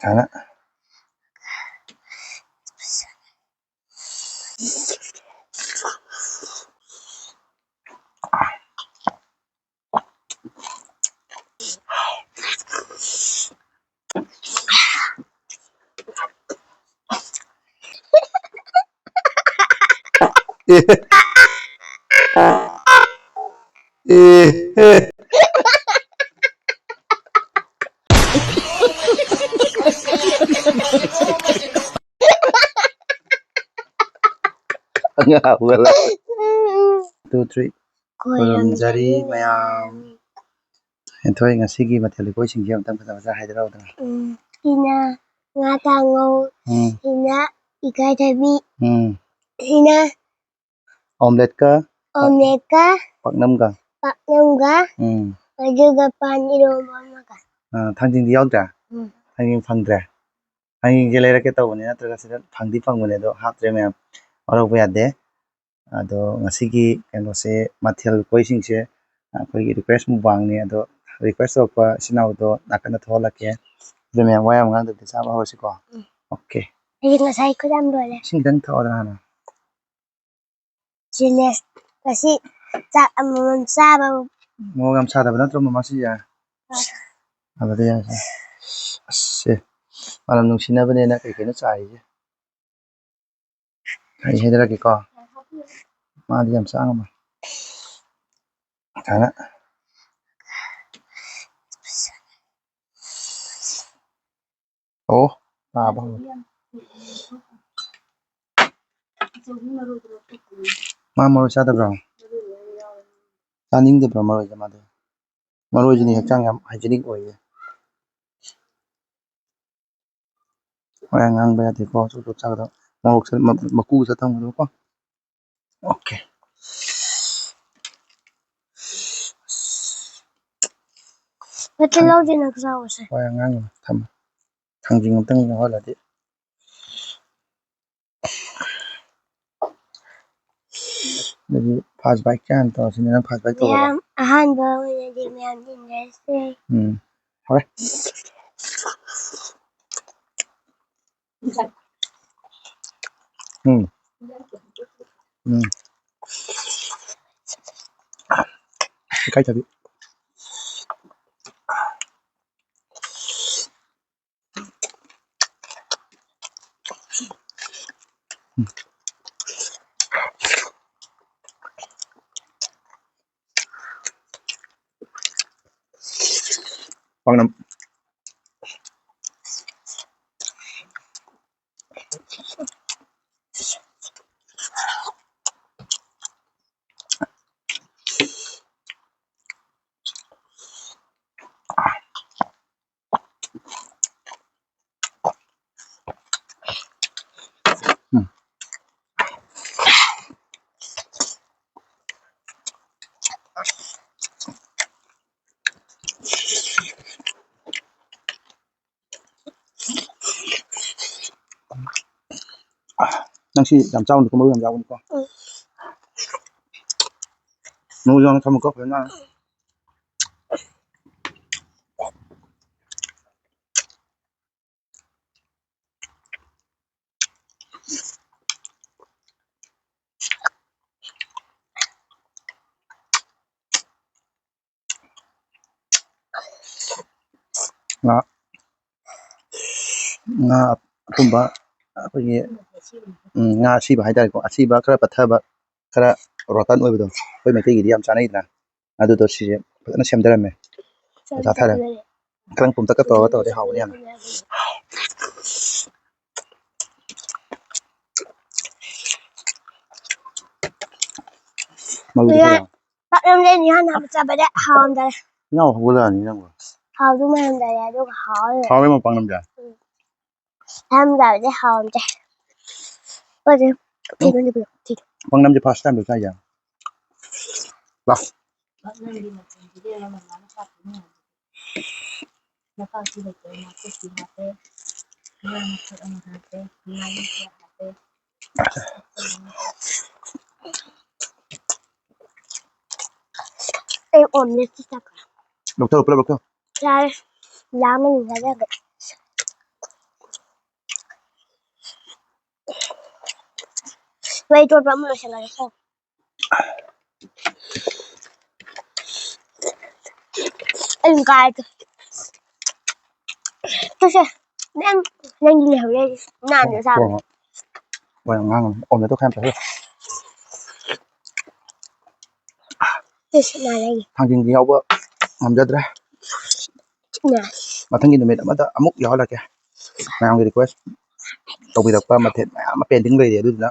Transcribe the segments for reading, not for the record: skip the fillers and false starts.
Sana. Two, three. Khurumjari mayam. Enthoi ngasigi mathel lukoi singje amtang fasa haidaraudana. Hina nga tangau. Hina ikai thabi. Hina Omelette ka. Paknam ka. Aduga pan iromba ka. Thangjing di yaudra. Thangjing phangdra. Thangjing je leirake tawbani natraga sida phangdi phangmane do haptre mayam orokba yade. Ado ngasigi kenose mathel lukoi singje akhoi request mu bangni ado request okpa sinaudo nakana tholake. De mayam wayam ngangda de saba hosi ko. Okay. Ai ngasai khudam dole. Singdang thawadana hana. Chiles kasi chak amon saba. Mo gam sada bana tro mama si ya. Abade ya. Se. Malam nungsina bane na kai kena chai je. Ai hedara ki ko. Ma di yam sang ma. Sana. Oh, ba. Ma maro sada bro. Taning de bro maro jama de. Maro jini hakchang yam hygienic oye. Oya ngang ba de ko chu chu chak do. Maro sa maku sa tang do ko. Okay. Betul lo din nagsawa sa. Oya ngang tham. Thangjing amtang ho la de. Jadi fast bike kan to sini fast bike to. Ma'am, ahan ba di ma'am din reste. Hore. Ikai thabi. Paknam. Nang si yam chau ko mo yam yaw ko. Mo yong tham ko fa na. Nga tumba ꯑꯩꯈꯣꯏꯒꯤ ꯉꯥ ꯑꯁꯤꯕ ꯍꯥꯏꯇꯥꯔꯦꯀꯣ ꯑꯁꯤꯕ ꯈꯔ ꯄꯠꯊꯕ ꯈꯔ ꯔꯣꯇꯟ ꯑꯣꯏꯕꯗꯣ ꯑꯩꯈꯣꯏ ꯃꯩꯇꯩꯒꯤꯗꯤ ꯌꯥꯝ ꯆꯥꯅꯩꯗꯅ ꯑꯗꯨꯗꯣ ꯁꯤꯁꯦ ꯐꯖꯅ ꯁꯦꯝꯊꯔꯝꯃꯦ ꯆꯥꯊꯔꯦ ꯈꯔ ꯄꯨꯝꯇꯛꯀ ꯇꯧꯔꯒ ꯇꯧꯔꯗꯤ ꯍꯥꯎꯕꯅꯤ ꯌꯥꯝꯅ Paknam ni hana macabada haunda. Nhau hugulani nangwa. Haudu mahanda ya do haul. Hawe mo paknam ja. Hamda de haunda. Pare tido ni bu. Tido. Paknam je first time do sai ja. Ba. Em ổn nhất chắc. Doktor. Ra làm mình ra được. 왜 돌밤으로 생각했어? anh cài tôi sẽ đang đang đi hiểu đây nàn nữa sao 와, 와, 양앙 오늘도 그냥 별 tôi sẽ nàn đây 당진기 여보 남자들아 nè 마탕기 놈에 맞다 아묵 여할게 나한테 리퀘스트 tꯧbirakpa mathel mayam ama pending leire aduduna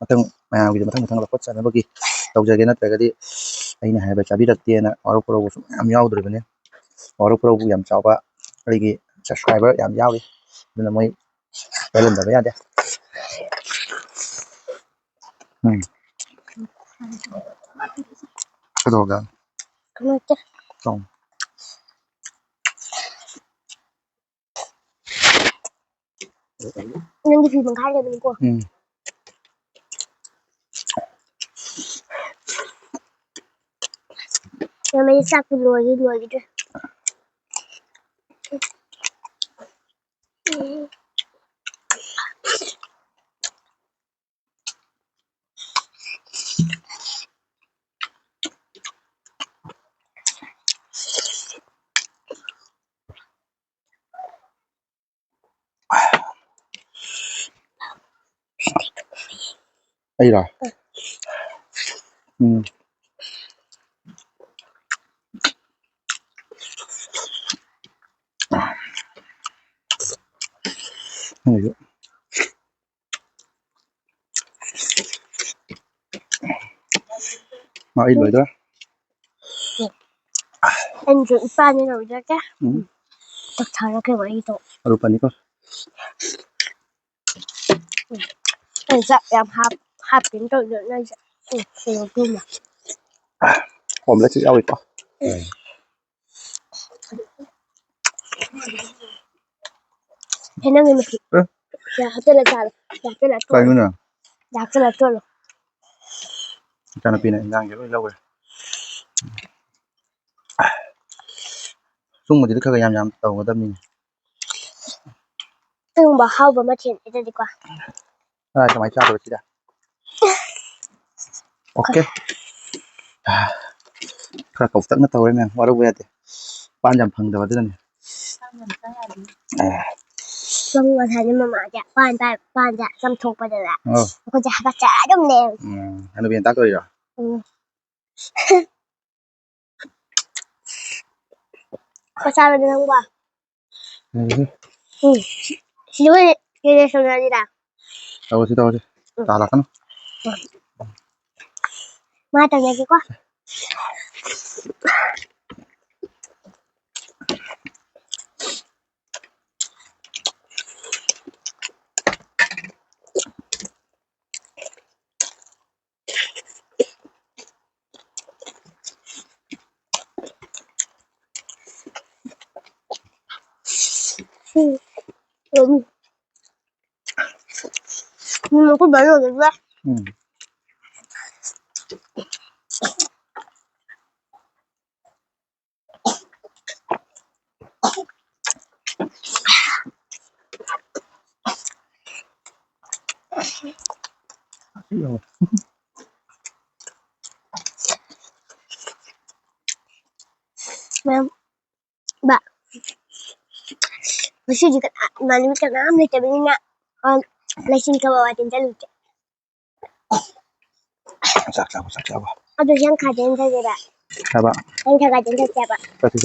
mathang lakot sanabagi tawjage natragadi aina haiba chabiraktiena warok porobu sum yam yaudribane warok porobu yam chawba aigi subscriber yam yawi aduna moi pelon da yade kadoga không chắc tong nên đi phim bằng khai lên mình qua nhưng mà sao tôi lùi đi ai rồi này mà ít rồi đó anh dựng pa như nào ra chứ thật thà là cái vậy thôi aru pani ko anh dạy em hạp đến rồi nữa này thì tôi mà hom la chi yawi ko thế nên mình dạ tên là sao dạ tên là kai tôi nguna dạ tên là tôi kana pina ngang yo lawe sung mo di ka yam yam taw gadam ni từng bảo hao và mất tiền để đi qua ai ka mai cha do chi da okay khara kau tak na taw men waru we de pan jam phang da wadun vâng mà thầy nhưng mà dạ ban dạ xăm thuộc bây giờ ạ ờ con dạ bắt trả đúng nè anu bien tak rồi có sao rồi không qua xíu kia xong ra đi nào taw si ta la kan mai tao nghe cái quá nhưng mà có bể rồi đấy mà bạn masih juga mana kan am ni tapi nak lesin ke bawah tinta lucu sak apa ada yang kaden saja tak apa yang kaden saja siapa kasi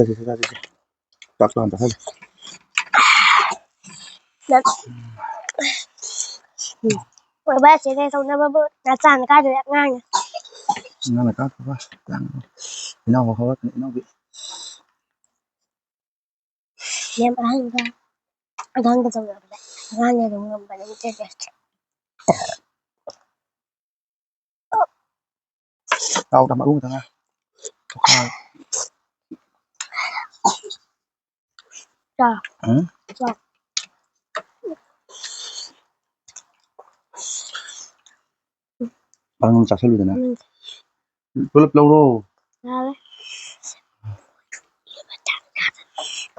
tak tuan tak nak bahas saya tahu nama bu nasan kan ada ngang na na ka ba yang ina ho ho ina bi yang perang kan ada ke tahu apa ngang yang ngam pada itu just tao đã uống thằng rồi rồi bằng chả sao được nè tôi lập lâu rồi rồi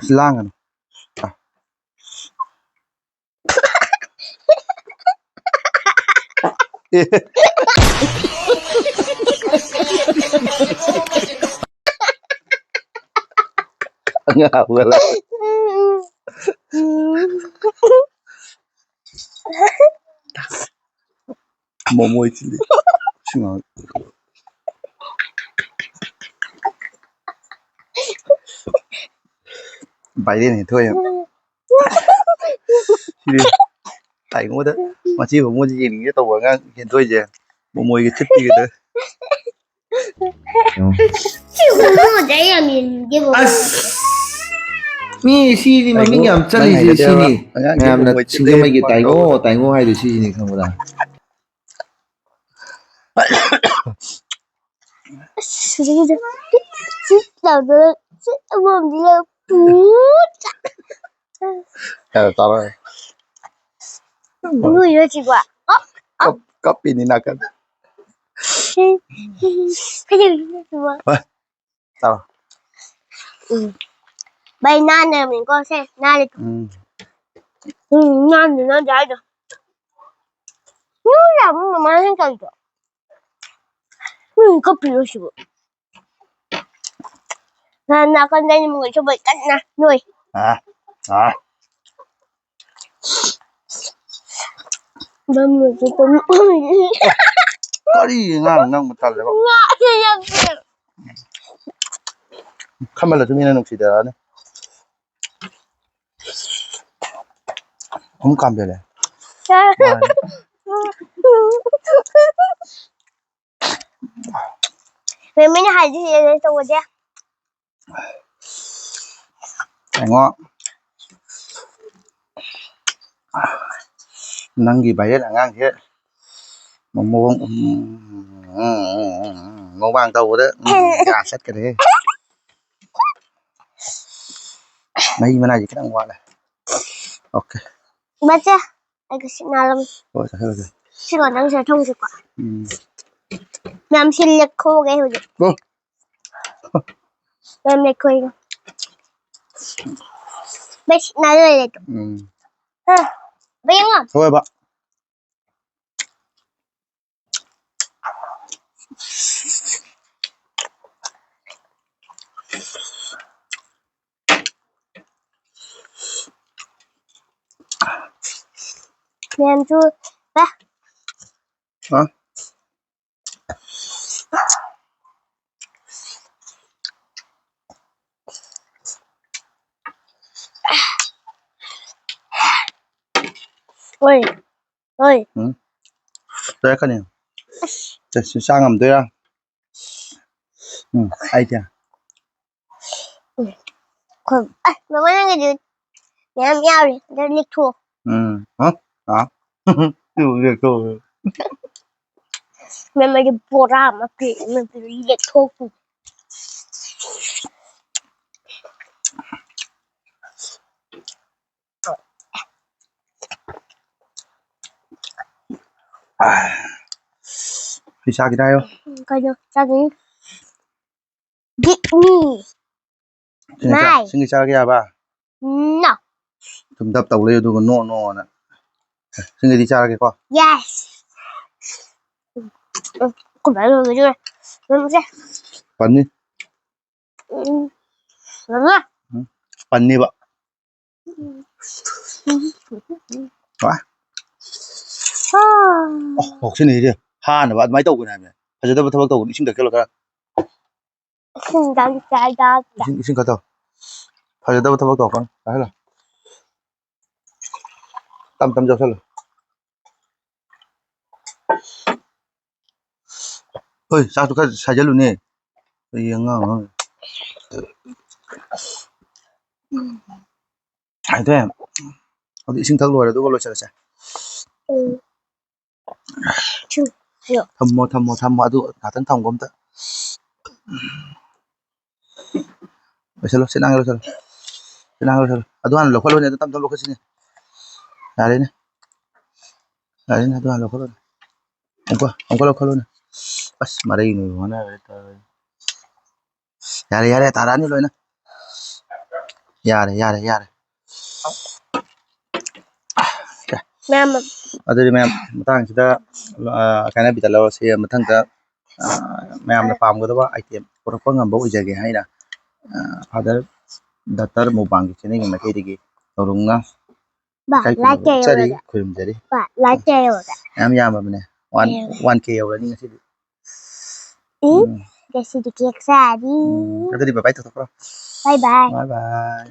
lang à ngào rồi lại mồ môi chứ ngồi vậy đi này thôi đi tại cũng đó mà chi cũng mua gì cái tàu ngang hiện thôi gì mồ môi cái chip đi cái đó 미 시니 마 민기 암 잘리지 시니 나 môi chip 신경 많이 따이고 하이도 시니 그거보다 진짜 진짜 뭐 따라 이거 이러지 마. copy ni nakan 그냥 이러지 마. 따라 Bây nè mình coi xem nè nó giải được nó làm mà 생각이죠. 커피 마시고 나 건드리는 거 좀 있잖아 누이 너무 조금 꼬리 ngang một tầng rồi 카멜라 좀 있는 혹시 대라네 không cầm được này 왜 맨날 하지 이래서 어디야 ngon năng gì vậy là ngang thế mà mua mua vàng tàu đó gà xét cái đấy mấy bên này gì cái đang qua này ok 맞아 알겠어 나름 rồi sẽ rồi 시간 당시에 통줄 거야 남 실력 코게 해오지 남 내코 이거 매시 나를 해줘 매영아 thôi bạn 그냥 줘 봐. hả ơi ơi đây cái này để sang ngầm tôi ra ai chà 그럼 먹는 게 그냥 야리 내리 투 hả hả được rồi mà mày bỏ ra mà kì mình phải liệt thu thì sao cái đây không coi được sao cái get me Mai. xin sao cái bà no thầm tập tàu lên tôi còn no nè xin đi sao cái con yes không phải rồi chưa rồi chưa phần đi rồi phần đi bạn quá học xin đi ha nữa bạn máy tàu cái này bây giờ tôi tàu đi xin được cái là xin cái tàu bây giờ tôi tàu con đấy là tâm tâm cho sao ơi sao tôi cái sai luôn nè bây giờ ngon hay thế họ đi xin thằng rồi là tôi có lôi sao thầm mò tôi cả thằng thòng cũng thế bây giờ sẽ năng rồi tôi ăn lẩu luôn này tôi tâm lẩu xin này đấy này tôi ăn lẩu luôn không có lẩu luôn này bas mà đây người mà này 야래 따라니 로이나 야래 Ma'am, ꯑꯗꯨꯗꯤ ꯃꯌꯥꯝ ꯃꯇꯥꯡꯁꯤꯗ ꯀꯥꯏꯅꯕꯤꯗ ꯂꯧꯔꯁꯤ ꯃꯊꯪꯗ ꯃꯌꯥꯝꯅ ꯄꯥꯝꯒꯗꯕ item ꯄꯨꯔꯛꯄ ꯉꯝꯕ ꯑꯣꯏꯖꯒꯦ ꯍꯥꯏꯅ father doctor ꯃꯨꯕꯥꯡꯒꯤ ꯆꯦꯅꯦꯜꯒꯤ ꯃꯥꯏꯀꯩꯗꯒꯤ ꯊꯧꯔꯨꯡꯅ ba, like ꯆꯔꯤ yoga. ꯈꯨꯔꯨꯝꯖꯔꯤ Ba, like yoga. ꯌꯥꯝ ꯌꯥꯝꯃꯕꯅꯦ 1K ꯌꯧꯔꯅꯤ ꯉꯁꯤꯗꯤ Kasi di kek sari. ꯑꯗꯨꯗꯤ ꯕꯥꯏ ꯕꯥꯏ ꯇꯧꯊꯣꯛꯈ꯭ꯔꯣ Bye bye. ꯕꯥꯏ ꯕꯥꯏ